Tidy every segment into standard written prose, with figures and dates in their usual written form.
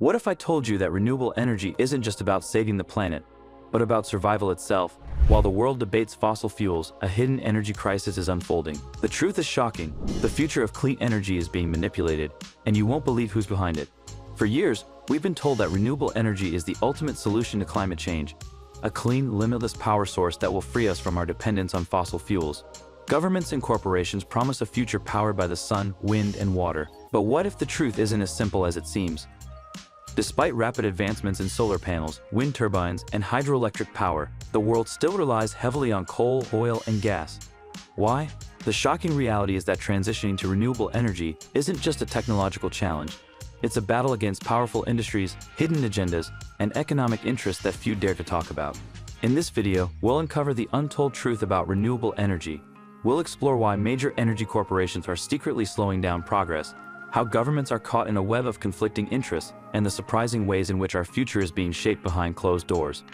What if I told you that renewable energy isn't just about saving the planet, but about survival itself? While the world debates fossil fuels, a hidden energy crisis is unfolding. The truth is shocking. The future of clean energy is being manipulated, and you won't believe who's behind it. For years, we've been told that renewable energy is the ultimate solution to climate change, a clean, limitless power source that will free us from our dependence on fossil fuels. Governments and corporations promise a future powered by the sun, wind, and water. But what if the truth isn't as simple as it seems? Despite rapid advancements in solar panels, wind turbines, and hydroelectric power, the world still relies heavily on coal, oil, and gas. Why? The shocking reality is that transitioning to renewable energy isn't just a technological challenge. It's a battle against powerful industries, hidden agendas, and economic interests that few dare to talk about. In this video, we'll uncover the untold truth about renewable energy. We'll explore why major energy corporations are secretly slowing down progress, how governments are caught in a web of conflicting interests, and the surprising ways in which our future is being shaped behind closed doors.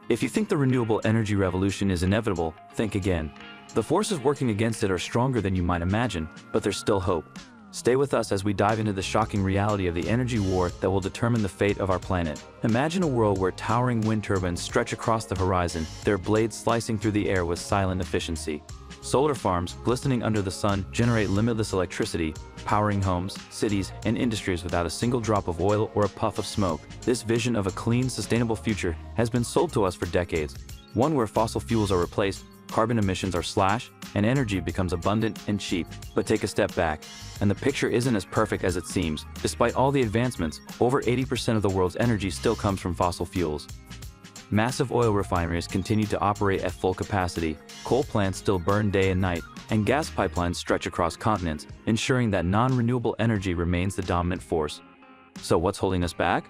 If you think the renewable energy revolution is inevitable, think again. The forces working against it are stronger than you might imagine, but there's still hope. Stay with us as we dive into the shocking reality of the energy war that will determine the fate of our planet. Imagine a world where towering wind turbines stretch across the horizon, their blades slicing through the air with silent efficiency. Solar farms, glistening under the sun, generate limitless electricity, powering homes, cities, and industries without a single drop of oil or a puff of smoke. This vision of a clean, sustainable future has been sold to us for decades. One where fossil fuels are replaced, carbon emissions are slashed, and energy becomes abundant and cheap. But take a step back, and the picture isn't as perfect as it seems. Despite all the advancements, over 80% of the world's energy still comes from fossil fuels. Massive oil refineries continue to operate at full capacity, coal plants still burn day and night, and gas pipelines stretch across continents, ensuring that non-renewable energy remains the dominant force. So what's holding us back?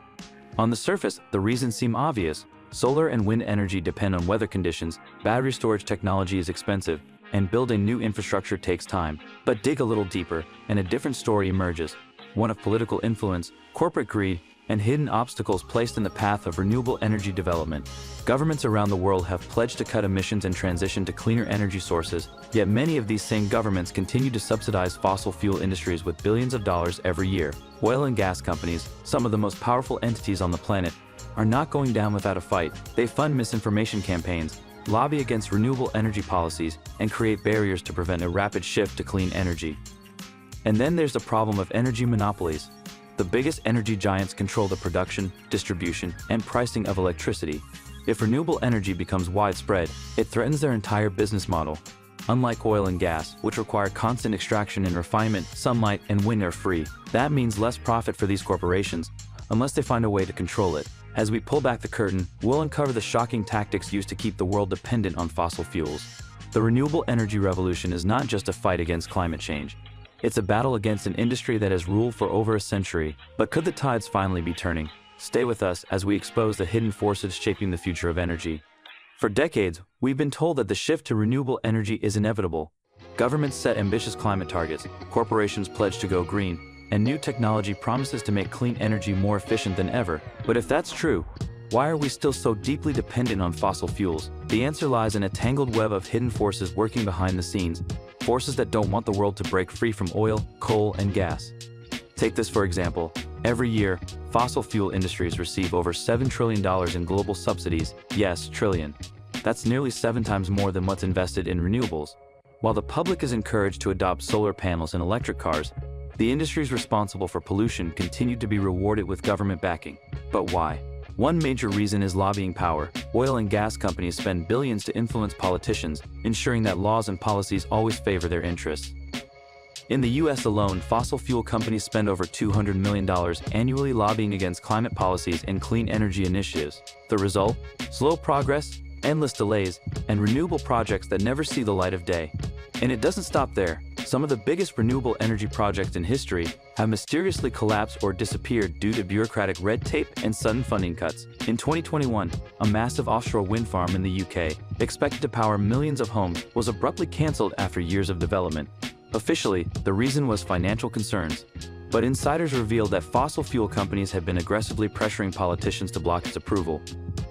On the surface, the reasons seem obvious. Solar and wind energy depend on weather conditions, battery storage technology is expensive, and building new infrastructure takes time. But dig a little deeper, and a different story emerges. One of political influence, corporate greed, and hidden obstacles placed in the path of renewable energy development. Governments around the world have pledged to cut emissions and transition to cleaner energy sources, yet many of these same governments continue to subsidize fossil fuel industries with billions of dollars every year. Oil and gas companies, some of the most powerful entities on the planet, are not going down without a fight. They fund misinformation campaigns, lobby against renewable energy policies, and create barriers to prevent a rapid shift to clean energy. And then there's the problem of energy monopolies. The biggest energy giants control the production, distribution, and pricing of electricity. If renewable energy becomes widespread, it threatens their entire business model. Unlike oil and gas, which require constant extraction and refinement, sunlight and wind are free. That means less profit for these corporations, unless they find a way to control it. As we pull back the curtain, we'll uncover the shocking tactics used to keep the world dependent on fossil fuels. The renewable energy revolution is not just a fight against climate change. It's a battle against an industry that has ruled for over a century. But could the tides finally be turning? Stay with us as we expose the hidden forces shaping the future of energy. For decades, we've been told that the shift to renewable energy is inevitable. Governments set ambitious climate targets, corporations pledge to go green, and new technology promises to make clean energy more efficient than ever. But if that's true, why are we still so deeply dependent on fossil fuels? The answer lies in a tangled web of hidden forces working behind the scenes. Forces that don't want the world to break free from oil, coal, and gas. Take this for example. Every year, fossil fuel industries receive over $7 trillion in global subsidies. Yes, trillion. That's nearly 7 times more than what's invested in renewables. While the public is encouraged to adopt solar panels and electric cars, the industries responsible for pollution continue to be rewarded with government backing. But why? One major reason is lobbying power. Oil and gas companies spend billions to influence politicians, ensuring that laws and policies always favor their interests. In the US alone, fossil fuel companies spend over $200 million annually lobbying against climate policies and clean energy initiatives. The result? Slow progress, endless delays, and renewable projects that never see the light of day. And it doesn't stop there. Some of the biggest renewable energy projects in history have mysteriously collapsed or disappeared due to bureaucratic red tape and sudden funding cuts. In 2021, a massive offshore wind farm in the UK, expected to power millions of homes, was abruptly cancelled after years of development. Officially, the reason was financial concerns. But insiders revealed that fossil fuel companies had been aggressively pressuring politicians to block its approval.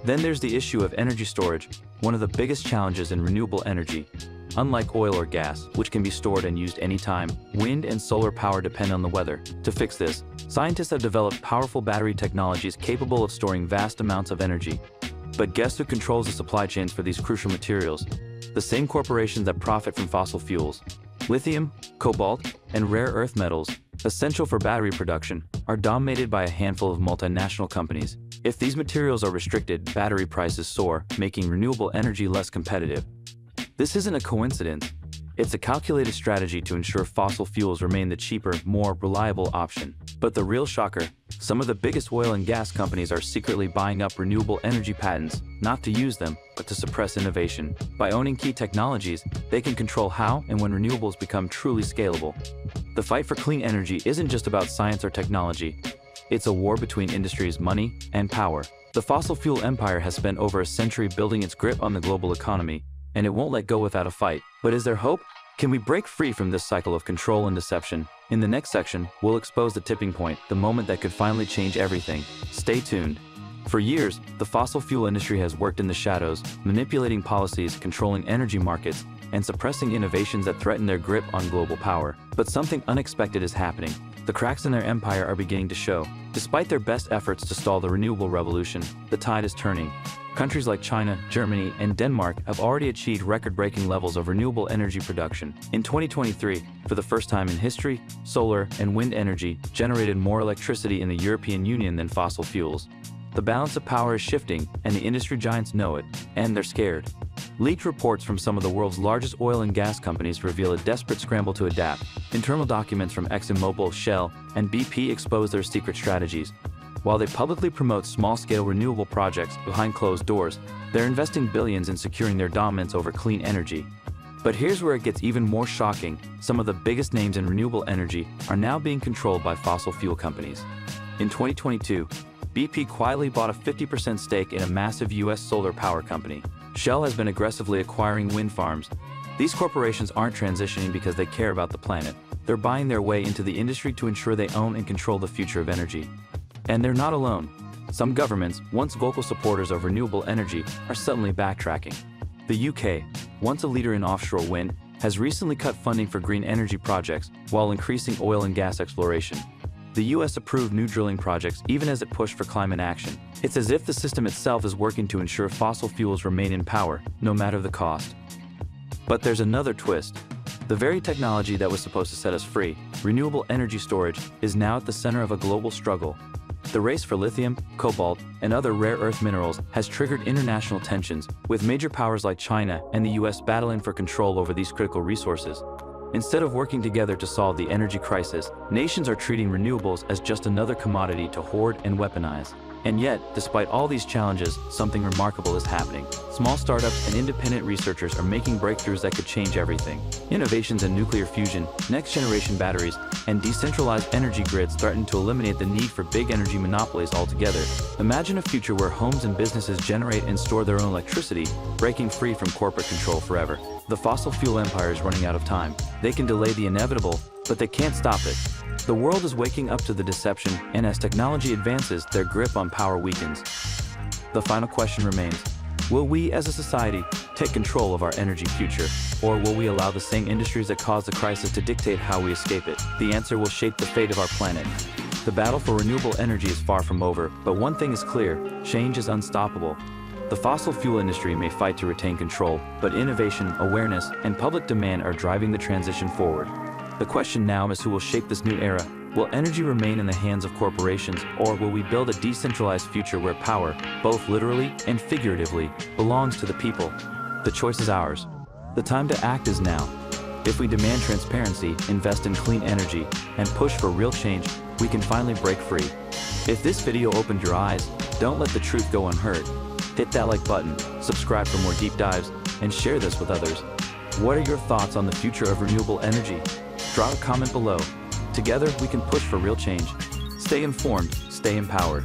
Then there's the issue of energy storage, one of the biggest challenges in renewable energy. Unlike oil or gas, which can be stored and used anytime, wind and solar power depend on the weather. To fix this, scientists have developed powerful battery technologies capable of storing vast amounts of energy. But guess who controls the supply chains for these crucial materials? The same corporations that profit from fossil fuels. Lithium, cobalt, and rare earth metals, essential for battery production, are dominated by a handful of multinational companies. If these materials are restricted, battery prices soar, making renewable energy less competitive. This isn't a coincidence. It's a calculated strategy to ensure fossil fuels remain the cheaper, more reliable option. But the real shocker, some of the biggest oil and gas companies are secretly buying up renewable energy patents, not to use them, but to suppress innovation. By owning key technologies, they can control how and when renewables become truly scalable. The fight for clean energy isn't just about science or technology. It's a war between industries, money, and power. The fossil fuel empire has spent over a century building its grip on the global economy, and it won't let go without a fight. But is there hope? Can we break free from this cycle of control and deception? In the next section, we'll expose the tipping point, the moment that could finally change everything. Stay tuned. For years, the fossil fuel industry has worked in the shadows, manipulating policies, controlling energy markets, and suppressing innovations that threaten their grip on global power. But something unexpected is happening. The cracks in their empire are beginning to show. Despite their best efforts to stall the renewable revolution, the tide is turning. Countries like China, Germany, and Denmark have already achieved record-breaking levels of renewable energy production. In 2023, for the first time in history, solar and wind energy generated more electricity in the European Union than fossil fuels. The balance of power is shifting, and the industry giants know it, and they're scared. Leaked reports from some of the world's largest oil and gas companies reveal a desperate scramble to adapt. Internal documents from ExxonMobil, Shell, and BP expose their secret strategies. While they publicly promote small-scale renewable projects behind closed doors, they're investing billions in securing their dominance over clean energy. But here's where it gets even more shocking. Some of the biggest names in renewable energy are now being controlled by fossil fuel companies. In 2022, BP quietly bought a 50% stake in a massive US solar power company. Shell has been aggressively acquiring wind farms. These corporations aren't transitioning because they care about the planet. They're buying their way into the industry to ensure they own and control the future of energy. And they're not alone. Some governments, once vocal supporters of renewable energy, are suddenly backtracking. The UK, once a leader in offshore wind, has recently cut funding for green energy projects while increasing oil and gas exploration. The US approved new drilling projects even as it pushed for climate action. It's as if the system itself is working to ensure fossil fuels remain in power, no matter the cost. But there's another twist. The very technology that was supposed to set us free, renewable energy storage, is now at the center of a global struggle. The race for lithium, cobalt, and other rare earth minerals has triggered international tensions, with major powers like China and the US battling for control over these critical resources. Instead of working together to solve the energy crisis, nations are treating renewables as just another commodity to hoard and weaponize. And yet, despite all these challenges, something remarkable is happening. Small startups and independent researchers are making breakthroughs that could change everything. Innovations in nuclear fusion, next-generation batteries, and decentralized energy grids threaten to eliminate the need for big energy monopolies altogether. Imagine a future where homes and businesses generate and store their own electricity, breaking free from corporate control forever. The fossil fuel empire is running out of time. They can delay the inevitable, but they can't stop it. The world is waking up to the deception, and as technology advances, their grip on power weakens. The final question remains, will we as a society take control of our energy future, or will we allow the same industries that caused the crisis to dictate how we escape it? The answer will shape the fate of our planet. The battle for renewable energy is far from over, but one thing is clear, change is unstoppable. The fossil fuel industry may fight to retain control, but innovation, awareness, and public demand are driving the transition forward. The question now is who will shape this new era. Will energy remain in the hands of corporations, or will we build a decentralized future where power, both literally and figuratively, belongs to the people? The choice is ours. The time to act is now. If we demand transparency, invest in clean energy, and push for real change, we can finally break free. If this video opened your eyes, don't let the truth go unheard. Hit that like button, subscribe for more deep dives, and share this with others. What are your thoughts on the future of renewable energy? Drop a comment below. Together, we can push for real change. Stay informed, stay empowered.